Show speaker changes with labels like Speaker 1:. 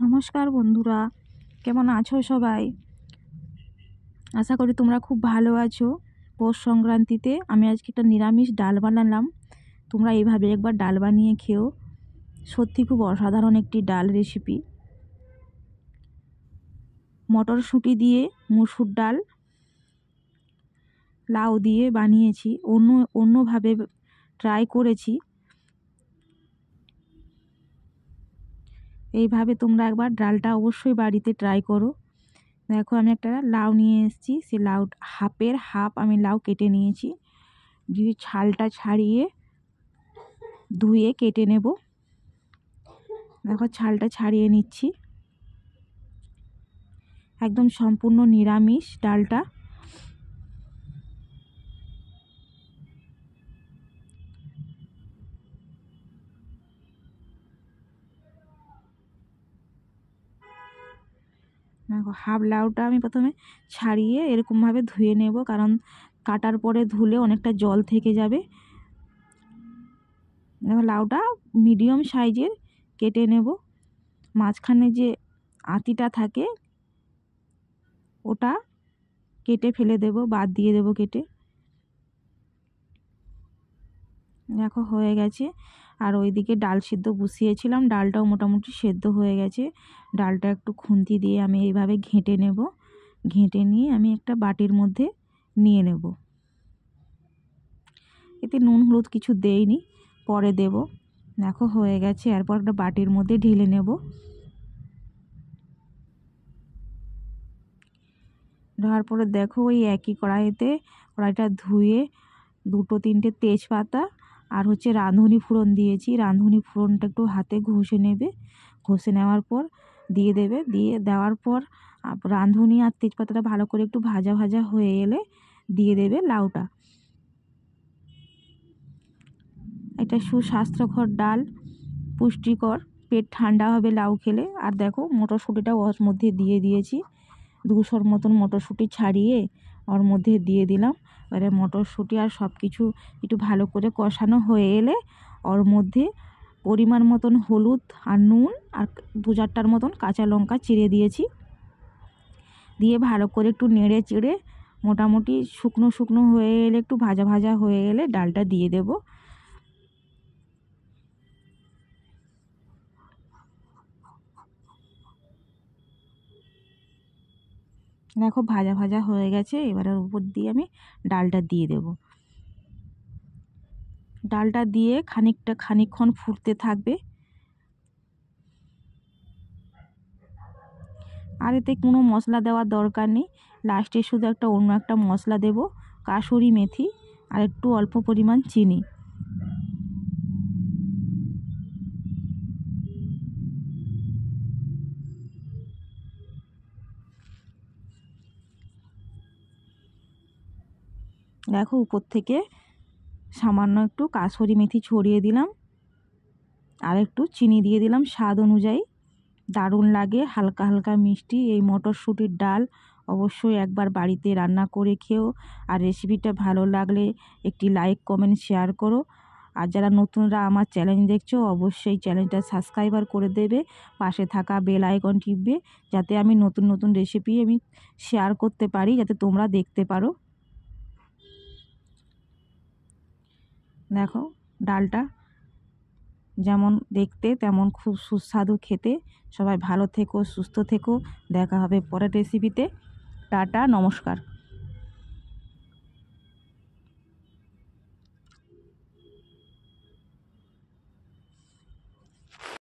Speaker 1: নমস্কার বন্ধুরা, কেমন আছো সবাই? আশা করি তোমরা খুব ভালো আছো। পৌষ সংক্রান্তিতে আমি আজকে একটা নিরামিষ ডাল বানালাম। তোমরা এইভাবে একবার ডাল বানিয়ে খেও, সত্যি খুব অসাধারণ একটি ডাল রেসিপি। মটরশুঁটি দিয়ে মুসুর ডাল, লাউ দিয়ে বানিয়েছি, অন্যভাবে ট্রাই করেছি। এইভাবে তোমরা একবার ডালটা অবশ্যই বাড়িতে ট্রাই করো। দেখো, আমি একটা লাউ নিয়ে এসেছি, সে লাউ হাফ আমি লাউ কেটে নিয়েছি, দিয়ে ছালটা ছাড়িয়ে ধুয়ে কেটে নেব। দেখো, ছালটা ছাড়িয়ে নিচ্ছি। একদম সম্পূর্ণ নিরামিষ ডালটা। দেখো, হাফ লাউটা আমি প্রথমে ছাড়িয়ে এরকমভাবে ধুয়ে নেব, কারণ কাটার পরে ধুলে অনেকটা জল থেকে যাবে। দেখো, লাউটা মিডিয়াম সাইজের কেটে নেব। মাঝখানে যে আঁতিটা থাকে ওটা কেটে ফেলে দেব, বাদ দিয়ে দেব কেটে। দেখো, হয়ে গেছে। আর ওইদিকে ডাল সিদ্ধ বসিয়েছিলাম, ডালটাও মোটামুটি সেদ্ধ হয়ে গেছে। ডালটা একটু খুন্তি দিয়ে আমি এইভাবে ঘেঁটে নেব। ঘেঁটে নিয়ে আমি একটা বাটির মধ্যে নিয়ে নেব। এতে নুন হলুদ কিছু দেইনি, পরে দেব। দেখো, হয়ে গেছে। এরপর একটা বাটির মধ্যে ঢেলে নেব। ধোয়ার পরে দেখো, ওই একই কড়াইটা ধুয়ে 2-3টে তেজপাতা আর রাঁধুনি ফোড়ন দিয়েছি। রাঁধুনি ফোড়নটা একটু হাতে ঘষে নেবে। ঘষে নেওয়ার পর দিয়ে দেবে। দেওয়ার পর রাঁধুনি আর তেজপাতাটা ভালো করে একটু ভাজা ভাজা হয়ে এলে দিয়ে দেবে লাউটা। এটা সুস্বাস্থ্যকর ডাল, পুষ্টিকর, পেট ঠান্ডা হবে লাউ খেলে। আর দেখো, মটরশুঁটিটাও ওর মধ্যে দিয়ে দিয়েছি। 200 মতন মটরশুঁটি ছাড়িয়ে ওর মধ্যে দিয়ে দিলাম। এবারে মটরশুঁটি আর সব কিছু একটু ভালো করে কষানো হয়ে এলে ওর মধ্যে পরিমাণ মতন হলুদ আর নুন আর 2-4টার মতন কাঁচা লঙ্কা চিড়ে দিয়েছি। দিয়ে ভালো করে একটু নেড়ে চেড়ে মোটামুটি শুকনো শুকনো হয়ে এলে, একটু ভাজা ভাজা হয়ে এলে ডালটা দিয়ে দেব। দেখো, ভাজা ভাজা হয়ে গেছে। এবারের উপর দিয়ে আমি ডালটা দিয়ে দেব। ডালটা দিয়ে খানিকক্ষণ ফুটতে থাকবে। আর এতে কোনো মশলা দেওয়ার দরকার নেই। লাস্টে শুধু অন্য একটা মশলা দেব, কাসুরি মেথি, আর একটু অল্প পরিমাণ চিনি। দেখো, উপর থেকে সামান্য একটু কাসুরি মেথি ছড়িয়ে দিলাম, আর একটু চিনি দিয়ে দিলাম স্বাদ অনুযায়ী। দারুণ লাগে, হালকা হালকা মিষ্টি এই মটরশুঁটির ডাল। অবশ্যই একবার বাড়িতে রান্না করে খেও। আর রেসিপিটা ভালো লাগলে একটি লাইক, কমেন্ট, শেয়ার করো। আর যারা নতুনরা আমার চ্যানেল দেখছো, অবশ্যই চ্যানেলটা সাবস্ক্রাইবার করে দেবে। পাশে থাকা বেল আইকন টিপবে, যাতে আমি নতুন নতুন রেসিপি শেয়ার করতে পারি, যাতে তোমরা দেখতে পারো। দেখো, ডালটা যেমন দেখতে তেমন খুব সুস্বাদু খেতে। সবাই ভালো থেকো, সুস্থ থেকো। দেখা হবে পরের রেসিপিতে। টাটা, নমস্কার।